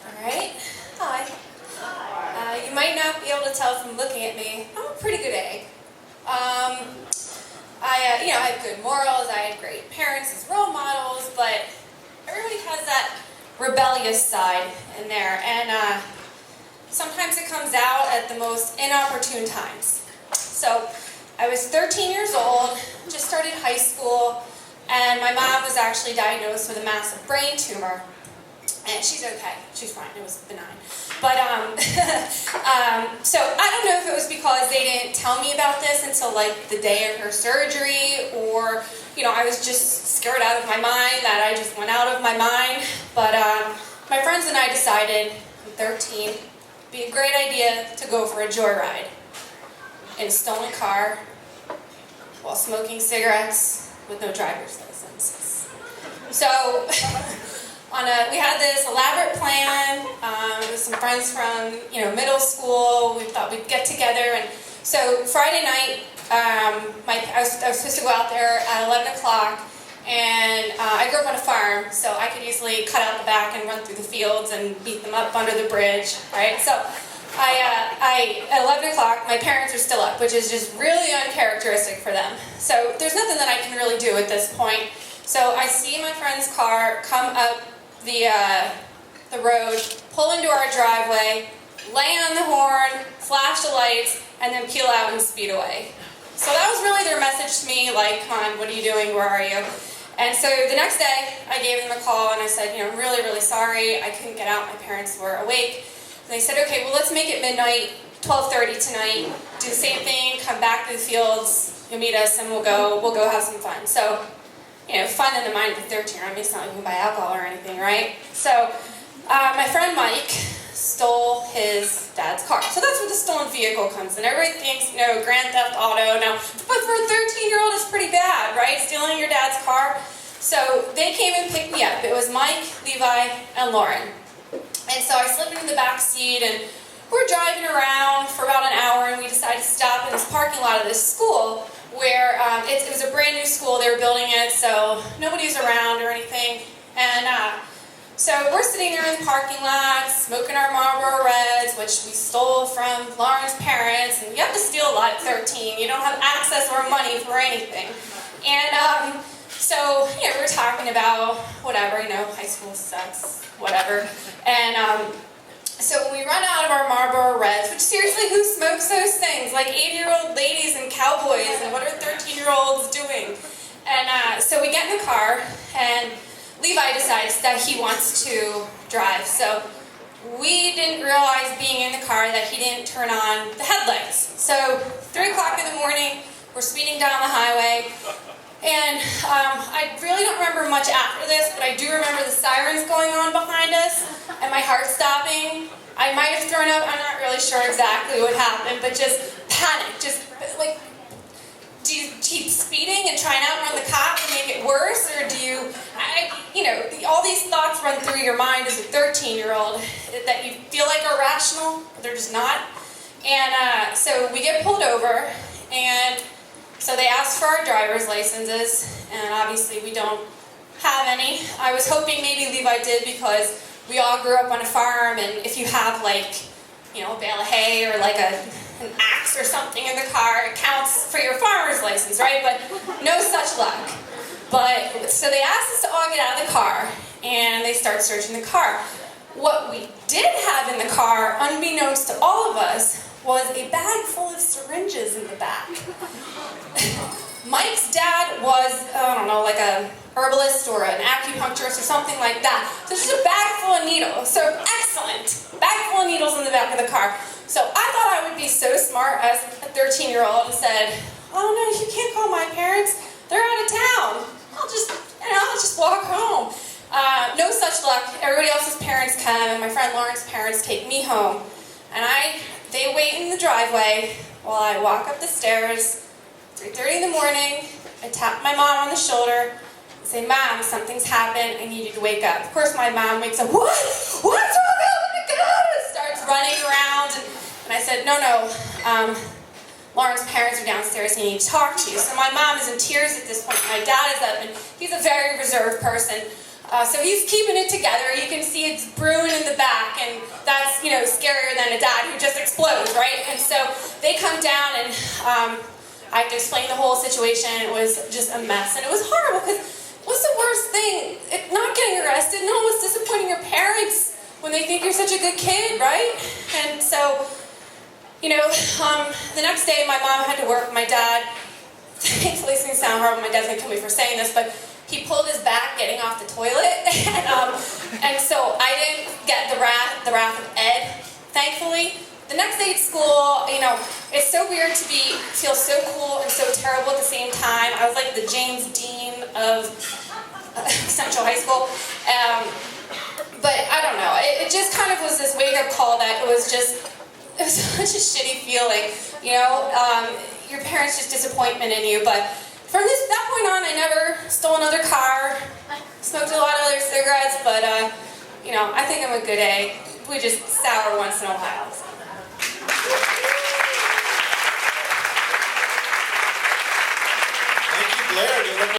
Alright, hi. You might not be able to tell from looking at me, I'm a pretty good egg. I had good morals, I had great parents as role models, but everybody has that rebellious side in there, and sometimes it comes out at the most inopportune times. So, I was 13 years old, just started high school, and my mom was actually diagnosed with a massive brain tumor. And she's okay, she's fine, it was benign. But, so I don't know if it was because they didn't tell me about this until like the day of her surgery, or, I was just scared out of my mind that I just went out of my mind. But my friends and I decided, I'm 13, it'd be a great idea to go for a joyride in a stolen car while smoking cigarettes with no driver's license. So, we had this elaborate plan with some friends from middle school. We thought we'd get together, and so Friday night, I was supposed to go out there at 11 o'clock, and I grew up on a farm, so I could easily cut out the back and run through the fields and beat them up under the bridge, right? So at 11 o'clock, my parents are still up, which is just really uncharacteristic for them. So there's nothing that I can really do at this point. So I see my friend's car come up the road, pull into our driveway, lay on the horn, flash the lights, and then peel out and speed away. So that was really their message to me, like, come on, what are you doing, where are you? And so the next day, I gave them a call and I said, I'm really, really sorry, I couldn't get out, my parents were awake. And they said, okay, well, let's make it midnight, 12:30 tonight, do the same thing, come back to the fields, you'll meet us, and we'll go have some fun. So, fun in the mind of a 13-year-old. It's not like you can buy alcohol or anything, right? So, my friend Mike stole his dad's car. So that's where the stolen vehicle comes in. Everybody thinks, Grand Theft Auto. Now, but for a 13-year-old, it's pretty bad, right? Stealing your dad's car. So they came and picked me up. It was Mike, Levi, and Lauren. And so I slipped into the back seat, and we're driving around for about an hour, and we decided to stop in this parking lot of this school where it was a brand new school. They were building it, so nobody's around or anything. And so we're sitting there in the parking lot, smoking our Marlboro Reds, which we stole from Lauren's parents. And you have to steal a lot at 13. You don't have access or money for anything. And so we're talking about whatever, high school sucks, whatever. And so when we run out of our Marlboro Reds, which seriously, who smokes those things? Like 80-year-old ladies and cowboys, and what are 13-year-olds doing? And so we get in the car, and Levi decides that he wants to drive. So we didn't realize being in the car that he didn't turn on the headlights. So 3 o'clock in the morning, we're speeding down the highway, and I really don't remember much after this, but I do remember the sirens going on behind us, and my heart stopping. I might have thrown up, I'm not really sure exactly what happened, but just panic, just like, do you keep speeding and try and outrun the cop and make it worse, or do you, all these thoughts run through your mind as a 13-year-old that you feel like are rational, but they're just not. And so we get pulled over, and so they asked for our driver's licenses, and obviously we don't have any. I was hoping maybe Levi did, because we all grew up on a farm, and if you have a bale of hay or like an axe or something in the car, it counts for your farmer's license, right? But no such luck. But so they asked us to all get out of the car, and they start searching the car. What we did have in the car, unbeknownst to all of us, was a bag full of syringes in the back. Mike's dad was, like a herbalist or an acupuncturist or something like that. So just a bag full of needles. So excellent. Bag full of needles in the back of the car. So I thought I would be so smart as a 13-year-old and said, oh no, you can't call my parents. They're out of town. I'll just walk home. No such luck. Everybody else's parents come, and my friend Lauren's parents take me home. And they wait in the driveway while I walk up the stairs, 3:30 in the morning. I tap my mom on the shoulder and say, Mom, something's happened. I need you to wake up. Of course, my mom wakes up. What? What's wrong? Oh my God! Starts running around. And I said, no. Lauren's parents are downstairs and they need to talk to you. So my mom is in tears at this point. My dad is up, and he's a very reserved person. So he's keeping it together. You can see it's brewing in the back, and that's, you know, scarier than a dad who just explodes, right? And so they come down, and I have to explain the whole situation. It was just a mess, and it was horrible, because what's the worst thing? Not getting arrested. No, what's disappointing your parents when they think you're such a good kid, right? And so, you know, the next day my mom had to work with my dad. Thankfully, it's going to sound horrible. My dad's going to kill me for saying this, but he pulled his back getting off the toilet, and so I didn't get the wrath of Ed, thankfully. The next day at school, you know, it's so weird to feel so cool and so terrible at the same time. I was like the James Dean of Central High School. But I don't know, it just kind of was this wake-up call that it was such a shitty feeling, you know, your parents' just disappointment in you. But from that point on, I never stole another car, smoked a lot of other cigarettes, but, you know, I think I'm a good egg. We just sour once in a while. So.